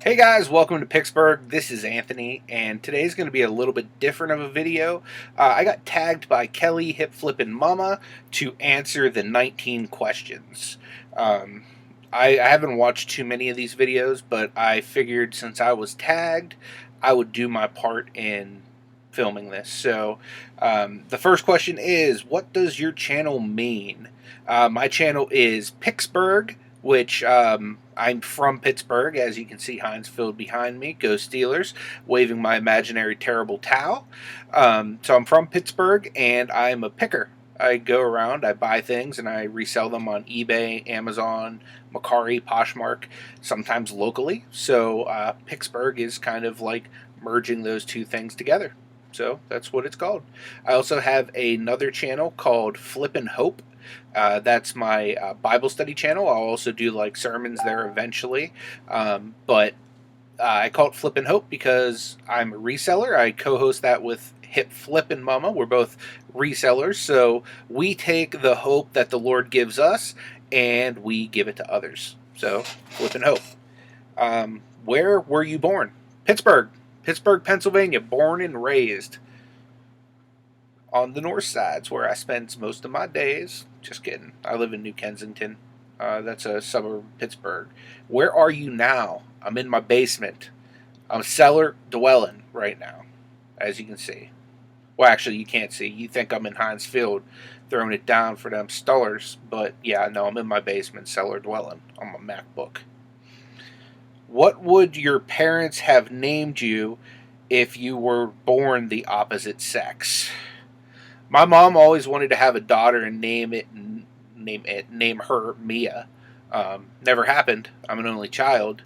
Hey guys, welcome to Picksburgh. This is Anthony, and today's going to be a little bit different of a video. I got tagged by Kelly Hip Flippin Mamma to answer the 19 questions. I haven't watched too many of these videos, but I figured since I was tagged, I would do my part in filming this. So, the first question is, what does your channel mean? My channel is Picksburgh, which I'm from Pittsburgh, as you can see Heinz Field behind me. Go Steelers, waving my imaginary terrible towel. So I'm from Pittsburgh, and I'm a picker. I go around, I buy things, and I resell them on eBay, Amazon, Mercari, Poshmark, sometimes locally. So Picksburgh is kind of like merging those two things together. So that's what it's called. I also have another channel called Flippin Hope. That's my Bible study channel. I'll also do like sermons there eventually. But I call it Flippin Hope because I'm a reseller. I co-host that with Hip Flippin Mamma. We're both resellers. So we take the hope that the Lord gives us and we give it to others. So Flippin Hope. Where were you born? Pittsburgh. Pittsburgh, Pennsylvania. Born and raised on the north side's where I spend most of my days. Just kidding. I live in New Kensington. That's a suburb of Pittsburgh. Where are you now? I'm in my basement. I'm cellar dwelling right now, as you can see. Well, actually, you can't see. You think I'm in Heinz Field throwing it down for them Stullers. But, yeah, no, I'm in my basement, cellar dwelling on my MacBook. What would your parents have named you if you were born the opposite sex? My mom always wanted to have a daughter and name her Mia. Never happened. I'm an only child,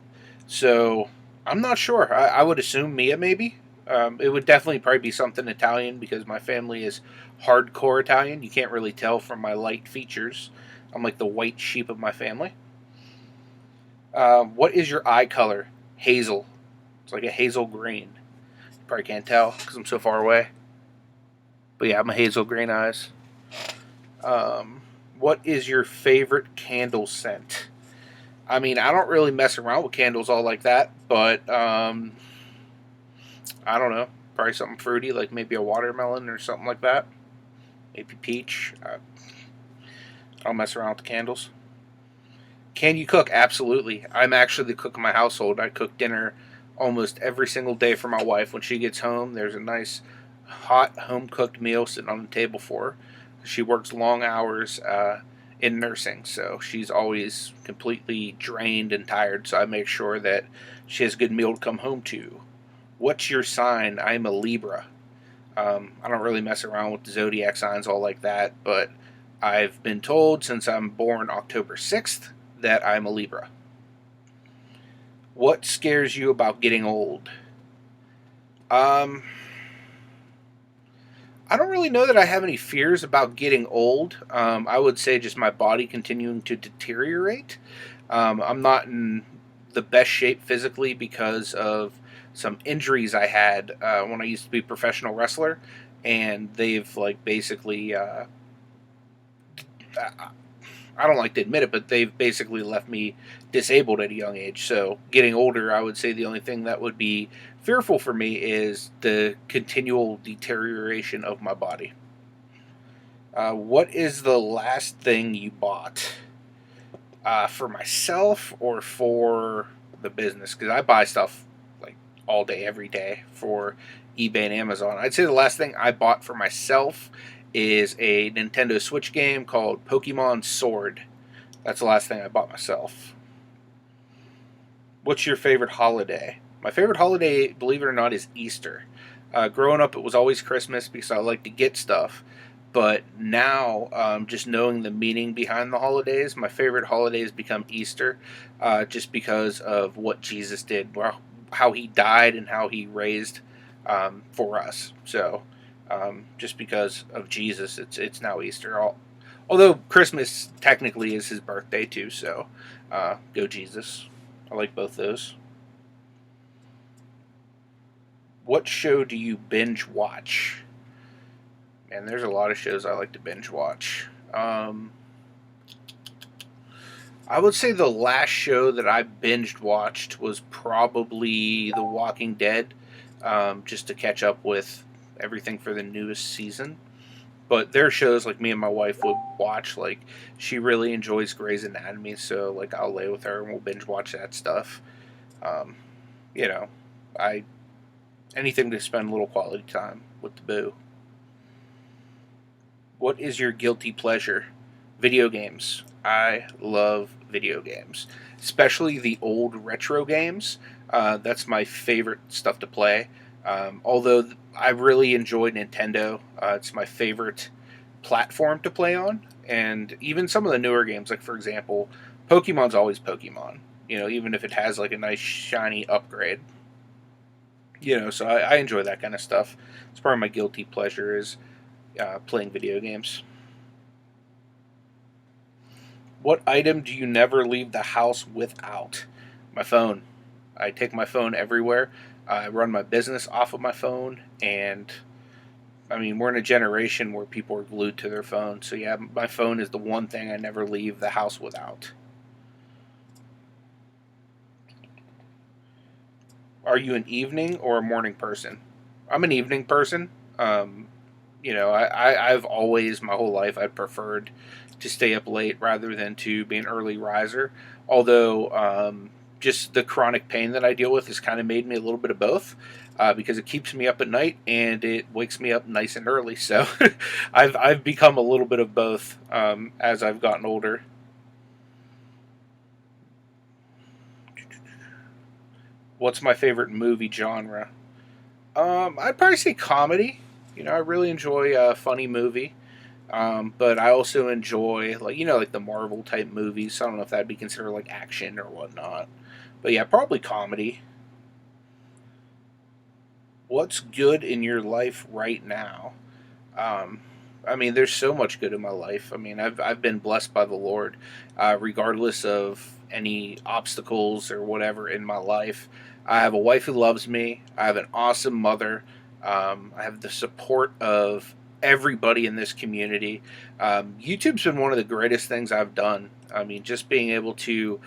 so I'm not sure. I would assume Mia, maybe. It would definitely probably be something Italian because my family is hardcore Italian. You can't really tell from my light features. I'm like the white sheep of my family. What is your eye color? Hazel. It's like a hazel green. You probably can't tell because I'm so far away. But yeah, I'm a hazel green eyes. What is your favorite candle scent? I mean, I don't really mess around with candles all like that, but I don't know. Probably something fruity, like maybe a watermelon or something like that. Maybe peach. I don't mess around with the candles. Can you cook? Absolutely. I'm actually the cook of my household. I cook dinner almost every single day for my wife. When she gets home, there's a nice hot home-cooked meal sitting on the table for her. She works long hours in nursing, so she's always completely drained and tired, so I make sure that she has a good meal to come home to. What's your sign? I'm a Libra. I don't really mess around with the zodiac signs all like that, but I've been told since I'm born October 6th that I'm a Libra. What scares you about getting old? I don't really know that I have any fears about getting old. I would say just my body continuing to deteriorate. I'm not in the best shape physically because of some injuries I had when I used to be a professional wrestler, and they've like basically I don't like to admit it, but they've basically left me disabled at a young age. So getting older, I would say the only thing that would be fearful for me is the continual deterioration of my body. What is the last thing you bought? For myself or for the business? Because I buy stuff like all day, every day for eBay and Amazon. I'd say the last thing I bought for myself is a Nintendo Switch game called Pokemon Sword. That's the last thing I bought myself. What's your favorite holiday? My favorite holiday, believe it or not, is Easter. Growing up, it was always Christmas because I like to get stuff. But now, just knowing the meaning behind the holidays, my favorite holidays become Easter, just because of what Jesus did, how he died, and how he raised for us. So, just because of Jesus, it's now Easter. Although Christmas technically is his birthday too, so go Jesus. I like both those. What show do you binge watch? Man, there's a lot of shows I like to binge watch. I would say the last show that I binged watched was probably The Walking Dead, just to catch up with everything for the newest season. But there are shows like me and my wife would watch. Like, she really enjoys Grey's Anatomy, so like I'll lay with her and we'll binge watch that stuff. Um, you know, I anything to spend a little quality time with the boo. What is your guilty pleasure? Video games. I love video games, especially the old retro games. That's my favorite stuff to play. Although I really enjoy Nintendo, it's my favorite platform to play on. And even some of the newer games, like for example, Pokemon's always Pokemon. Even if it has like a nice shiny upgrade. So I enjoy that kind of stuff. It's part of my guilty pleasure is playing video games. What item do you never leave the house without? My phone. I take my phone everywhere. I run my business off of my phone, and I mean, we're in a generation where people are glued to their phone. So yeah, my phone is the one thing I never leave the house without. Are you an evening or a morning person? I'm an evening person. I've always, my whole life, I've preferred to stay up late rather than to be an early riser. Although, just the chronic pain that I deal with has kind of made me a little bit of both. Because it keeps me up at night and it wakes me up nice and early. So I've become a little bit of both as I've gotten older. What's my favorite movie genre? I'd probably say comedy. I really enjoy a funny movie. But I also enjoy like the Marvel type movies. So I don't know if that'd be considered like action or whatnot. But yeah, probably comedy. What's good in your life right now? Um, I mean, there's so much good in my life. I mean, I've been blessed by the Lord, regardless of any obstacles or whatever in my life. I have a wife who loves me. I have an awesome mother. I have the support of everybody in this community. YouTube's been one of the greatest things I've done. I mean, just being able to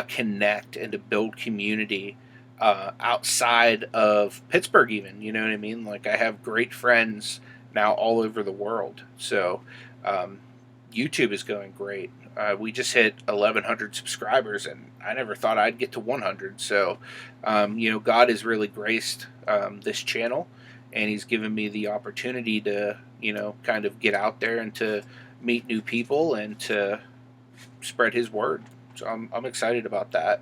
connect and to build community outside of Pittsburgh, even. You know what I mean? Like, I have great friends now all over the world. So, um, YouTube is going great. We just hit 1,100 subscribers, and I never thought I'd get to 100. So, God has really graced this channel, and He's given me the opportunity to, kind of get out there and to meet new people and to spread His word. So I'm excited about that.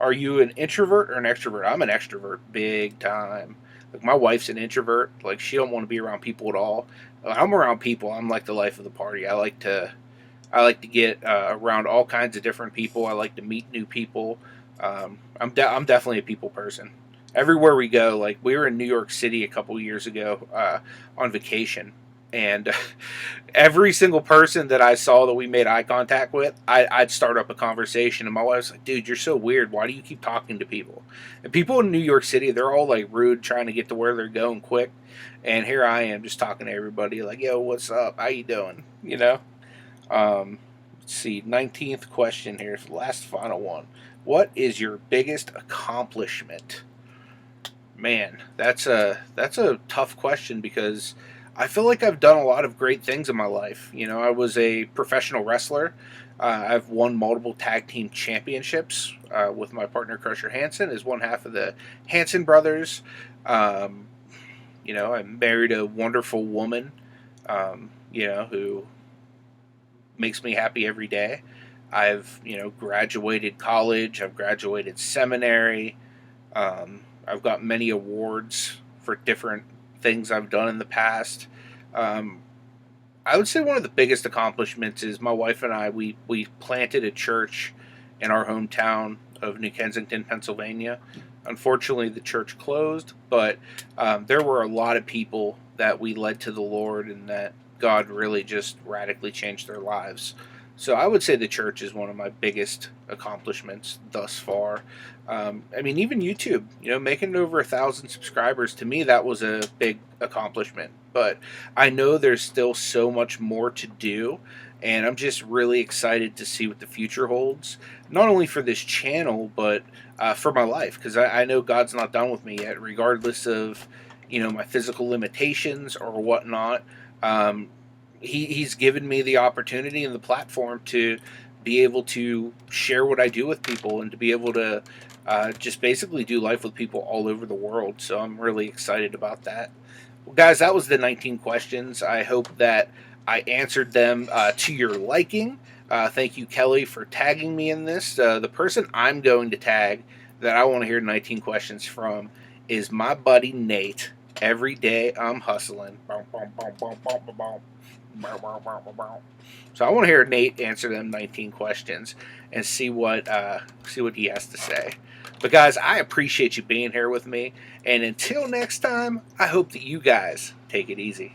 Are you an introvert or an extrovert? I'm an extrovert, big time. Like, my wife's an introvert. Like, she don't want to be around people at all. I'm around people. I'm like the life of the party. I like to get around all kinds of different people. I like to meet new people. I'm definitely a people person. Everywhere we go, like we were in New York City a couple years ago on vacation, and every single person that I saw that we made eye contact with, I'd start up a conversation, and my wife's like, "Dude, you're so weird. Why do you keep talking to people?" And people in New York City, they're all like rude, trying to get to where they're going quick, and here I am just talking to everybody, like, "Yo, what's up? How you doing?" Let's see, 19th question here, last final one. What is your biggest accomplishment? Man, that's a tough question because I feel like I've done a lot of great things in my life. I was a professional wrestler. I've won multiple tag team championships with my partner Crusher Hansen as one half of the Hansen brothers. Um, I married a wonderful woman, who makes me happy every day. I've, graduated college. I've graduated seminary. I've got many awards for different things I've done in the past. Um, I would say one of the biggest accomplishments is my wife and we planted a church in our hometown of New Kensington, Pennsylvania. Unfortunately, the church closed, but there were a lot of people that we led to the Lord and that God really just radically changed their lives. So I would say the church is one of my biggest accomplishments thus far. I mean, even YouTube, making it over 1,000 subscribers, to me, that was a big accomplishment. But I know there's still so much more to do, and I'm just really excited to see what the future holds, not only for this channel, but for my life, because I know God's not done with me yet, regardless of, my physical limitations or whatnot. Um, he's given me the opportunity and the platform to be able to share what I do with people and to be able to just basically do life with people all over the world. So I'm really excited about that. Well, guys, that was the 19 questions. I hope that I answered them to your liking. Thank you, Kelly, for tagging me in this. The person I'm going to tag that I want to hear 19 questions from is my buddy Nate. Every day I'm hustling. So I want to hear Nate answer them 19 questions and see what he has to say. But guys, I appreciate you being here with me, and until next time, I hope that you guys take it easy.